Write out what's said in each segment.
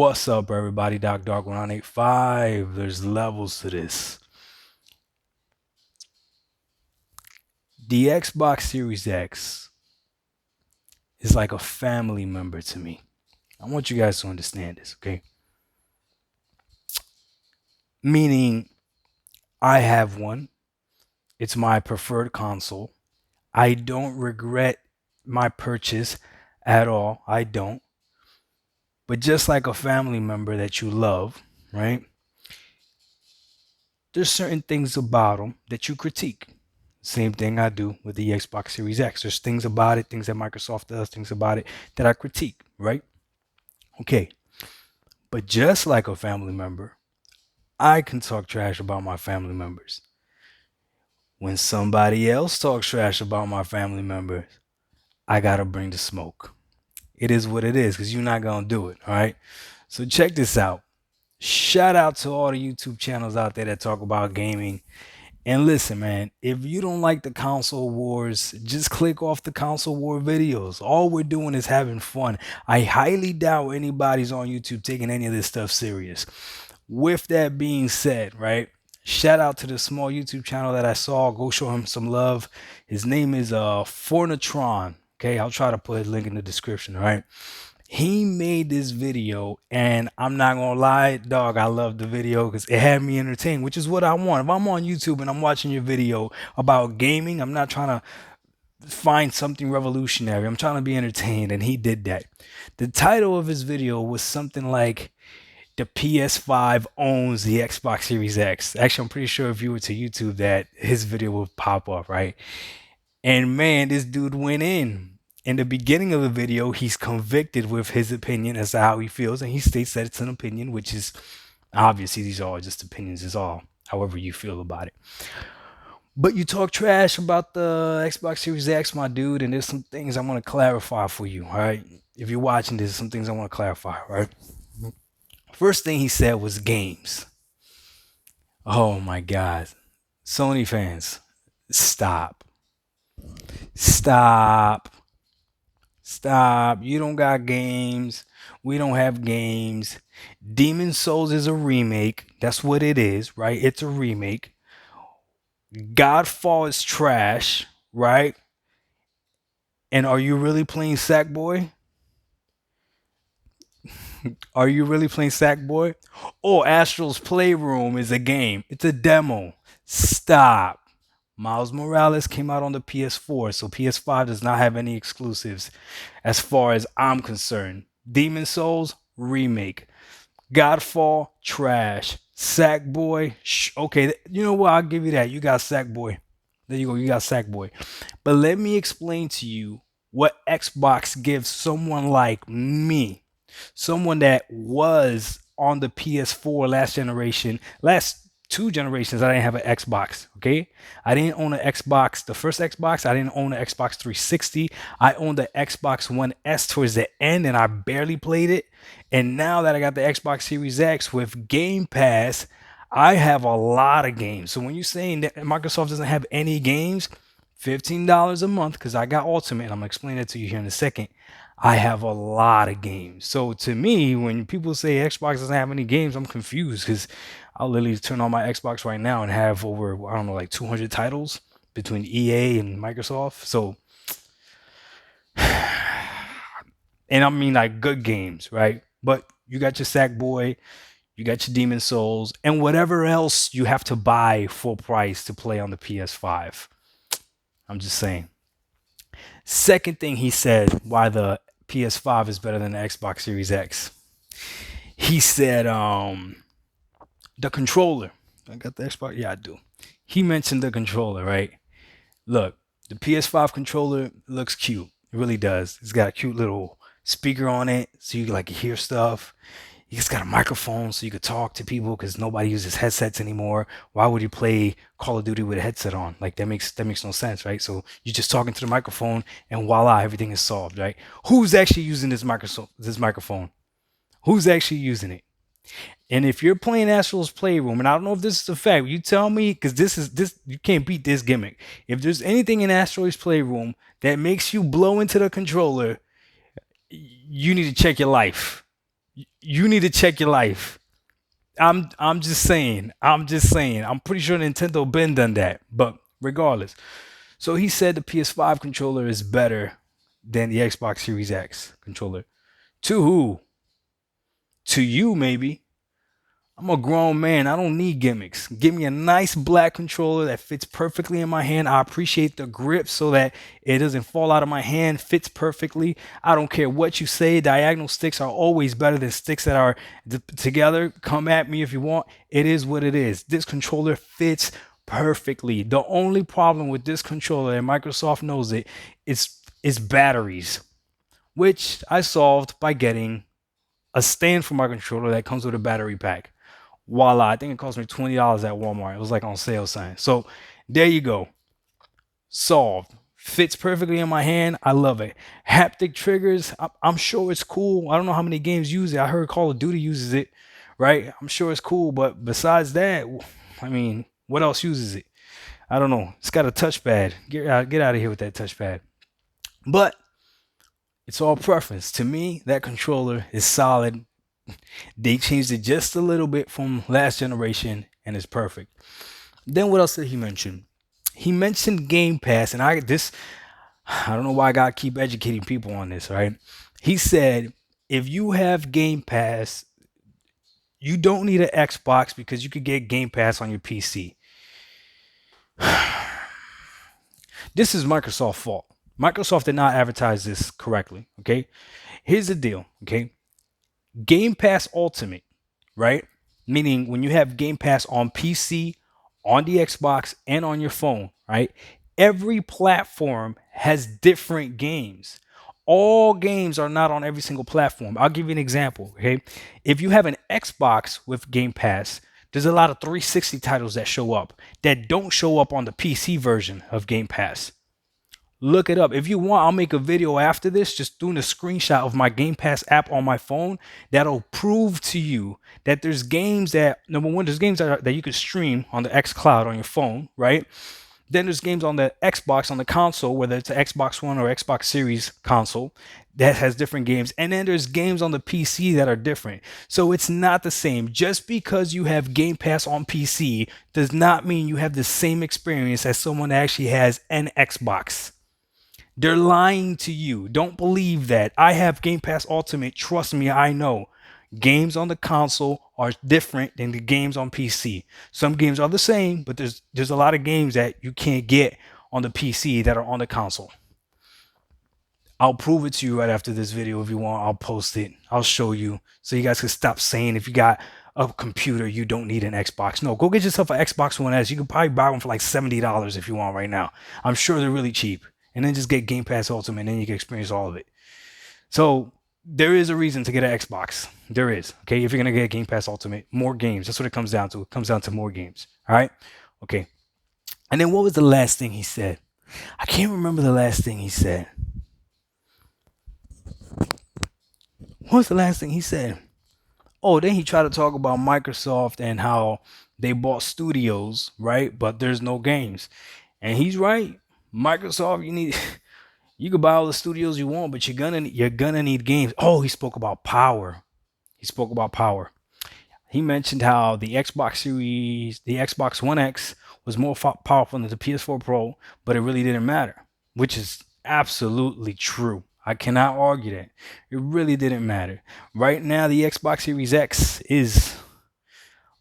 What's up, everybody? Doc Dark 1985. There's levels to this. The Xbox Series X is like a family member to me. I want you guys to understand this, okay? Meaning, I have one, it's my preferred console. I don't regret my purchase at all. I don't. But just like a family member that you love, right? There's certain things about them that you critique. Same thing I do with the Xbox Series X. There's things about it, things that Microsoft does, things about it that I critique, right? Okay. But just like a family member, I can talk trash about my family members. When somebody else talks trash about my family members, I gotta bring the smoke. It is what it is, because you're not gonna do it, all right? So check this out. Shout out to all the YouTube channels out there that talk about gaming. And listen, man, if you don't like the console wars, just click off the console war videos. All we're doing is having fun. I highly doubt anybody's on YouTube taking any of this stuff serious. With that being said, right? Shout out to the small YouTube channel that I saw. Go show him some love. His name is FornaTRON. Okay, I'll try to put a link in the description, all right? He made this video, and I'm not gonna lie, dog, I love the video because it had me entertained, which is what I want. If I'm on YouTube and I'm watching your video about gaming, I'm not trying to find something revolutionary. I'm trying to be entertained, and he did that. The title of his video was something like the PS5 owns the Xbox Series X. Actually, I'm pretty sure if you were to YouTube that, his video would pop up, right? And man, this dude went in the beginning of the video. He's convicted with his opinion as to how he feels, and he states that it's an opinion, which is obviously these are all just opinions, is all however you feel about it. But you talk trash about the Xbox Series X, my dude, and there's some things I want to clarify for you, all right? If you're watching this, some things I want to clarify, all right? First thing he said was games. Oh my God. Sony fans, stop. Stop. Stop. You don't got games. We don't have games. Demon Souls is a remake. That's what it is, right? It's a remake. Godfall is trash, right? And are you really playing Sackboy? Are you really playing Sackboy? Oh, Astral's Playroom is a game. It's a demo. Stop. Miles Morales came out on the PS4, so PS5 does not have any exclusives as far as I'm concerned. Demon Souls, remake. Godfall, trash. Sackboy, okay, you know what? I'll give you that. You got Sackboy. There you go. You got Sackboy. But let me explain to you what Xbox gives someone like me, someone that was on the PS4 last generation, last two generations. I didn't have an Xbox. Okay, I didn't own an Xbox. The first Xbox, I didn't own an Xbox 360. I owned the Xbox One S towards the end, and I barely played it. And now that I got the Xbox Series X with Game Pass, I have a lot of games. So when you're saying that Microsoft doesn't have any games, $15 a month, because I got Ultimate, and I'm gonna explain that to you here in a second. I have a lot of games. So to me, when people say Xbox doesn't have any games, I'm confused, because I'll literally turn on my Xbox right now and have over, I don't know, like 200 titles between EA and Microsoft. So, and I mean like good games, right? But you got your Sackboy, you got your Demon Souls, and whatever else you have to buy full price to play on the PS5. I'm just saying. Second thing he said why the PS5 is better than the Xbox Series X. He said the controller. I got the Xbox. Yeah, I do. He mentioned the controller, right? Look, the PS5 controller looks cute. It really does. It's got a cute little speaker on it, so you can like hear stuff. It's got a microphone, so you could talk to people, because nobody uses headsets anymore. Why would you play Call of Duty with a headset on? Like that makes no sense, right? So you're just talking to the microphone, and voila, everything is solved, right? Who's actually using this microphone? Who's actually using it? And if you're playing Astral's Playroom, and I don't know if this is a fact, you tell me, because this you can't beat this gimmick. If there's anything in Astral's Playroom that makes you blow into the controller, you need to check your life. You need to check your life. I'm just saying. I'm just saying. I'm pretty sure Nintendo been done that. But regardless. So he said the PS5 controller is better than the Xbox Series X controller. To who? To you, maybe. I'm a grown man. I don't need gimmicks. Give me a nice black controller that fits perfectly in my hand. I appreciate the grip so that it doesn't fall out of my hand, fits perfectly. I don't care what you say. Diagonal sticks are always better than sticks that are together. Come at me if you want. It is what it is. This controller fits perfectly. The only problem with this controller, and Microsoft knows it, is batteries, which I solved by getting a stand for my controller that comes with a battery pack. Voila, I think it cost me $20 at Walmart. It was like on sale sign. So there you go. Solved. Fits perfectly in my hand. I love it. Haptic triggers. I'm sure it's cool. I don't know how many games use it. I heard Call of Duty uses it, right? I'm sure it's cool. But besides that, I mean, what else uses it? I don't know. It's got a touchpad. Get out of here with that touchpad. But it's all preference. To me, that controller is solid. They changed it just a little bit from last generation and it's perfect. Then what else did he mention? He mentioned Game Pass, and I don't know why I gotta keep educating people on this, right? He said if you have Game Pass, you don't need an Xbox because you could get Game Pass on your PC. This is Microsoft's fault. Microsoft did not advertise this correctly. Okay. Here's the deal. Okay. Game Pass Ultimate, right? Meaning when you have Game Pass on PC, on the Xbox, and on your phone, right? Every platform has different games. All games are not on every single platform. I'll give you an example, okay? If you have an Xbox with Game Pass, there's a lot of 360 titles that show up that don't show up on the PC version of Game Pass. Look it up. If you want, I'll make a video after this just doing a screenshot of my Game Pass app on my phone that'll prove to you that there's games that, number one, there's games that you can stream on the xCloud on your phone, right? Then there's games on the Xbox, on the console, whether it's an Xbox One or Xbox Series console that has different games. And then there's games on the PC that are different. So it's not the same. Just because you have Game Pass on PC does not mean you have the same experience as someone that actually has an Xbox. They're lying to you. Don't believe that. I have Game Pass Ultimate. Trust me, I know. Games on the console are different than the games on PC. Some games are the same, but there's a lot of games that you can't get on the PC that are on the console. I'll prove it to you right after this video if you want. I'll post it. I'll show you so you guys can stop saying if you got a computer you don't need an Xbox. No, go get yourself an Xbox One S. You can probably buy one for like $70 if you want right now. I'm sure they're really cheap. And then just get Game Pass Ultimate and then you can experience all of it. So there is a reason to get an Xbox. There is. Okay. If you're going to get Game Pass Ultimate, more games. That's what it comes down to. It comes down to more games. All right. Okay. And then what was the last thing he said? I can't remember the last thing he said. What was the last thing he said? Oh, then he tried to talk about Microsoft and how they bought studios, right? But there's no games. And he's right. Microsoft, you can buy all the studios you want, but you're gonna need games. Oh, he spoke about power. He mentioned how the Xbox One X was more powerful than the PS4 Pro, but it really didn't matter, which is absolutely true. I cannot argue that. It really didn't matter. Right now, the Xbox Series X is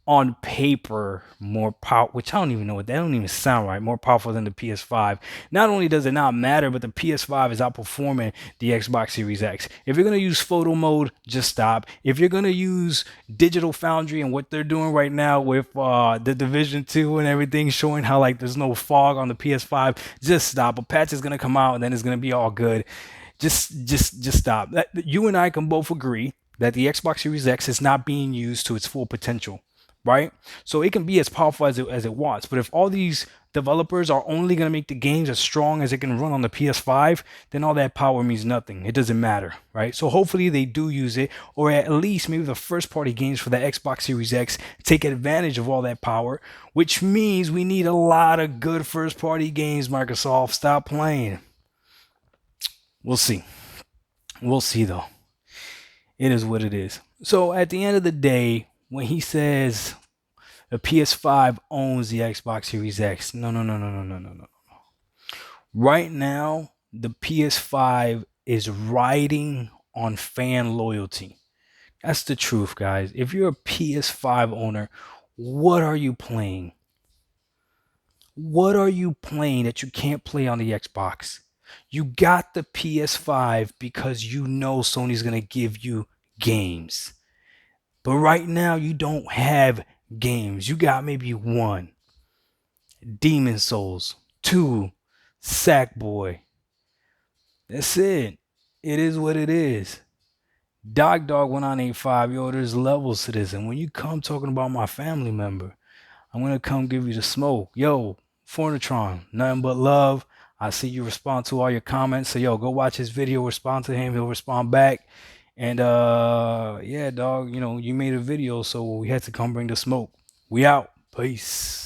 on paper more powerful, which I don't even know what that don't even sound right, more powerful than the PS5. Not only does it not matter, but the PS5 is outperforming the Xbox Series X. If you're going to use photo mode, just stop. If you're going to use Digital Foundry and what they're doing right now with the Division 2 and everything, showing how like there's no fog on the PS5, just stop. A patch is going to come out and then it's going to be all good. Just stop. You and I can both agree that the Xbox Series X is not being used to its full potential. Right? So it can be as powerful as it wants. But if all these developers are only going to make the games as strong as it can run on the PS5, then all that power means nothing. It doesn't matter. Right? So hopefully they do use it, or at least maybe the first party games for the Xbox Series X take advantage of all that power, which means we need a lot of good first party games, Microsoft. Stop playing. We'll see. We'll see though. It is what it is. So at the end of the day, when he says the PS5 owns the Xbox Series X, no, no, no, no, no, no, no, no. Right now, the PS5 is riding on fan loyalty. That's the truth, guys. If you're a PS5 owner, what are you playing? What are you playing that you can't play on the Xbox? You got the PS5 because you know Sony's going to give you games. But right now, you don't have games. You got maybe one, Demon Souls, two, Sackboy. That's it. It is what it is. Dog 1985, yo, there's levels to this. And when you come talking about my family member, I'm gonna come give you the smoke. Yo, FornaTRON, nothing but love. I see you respond to all your comments. So yo, go watch his video, respond to him, he'll respond back. And yeah, dog, you know, you made a video, so we had to come bring the smoke. We out. Peace.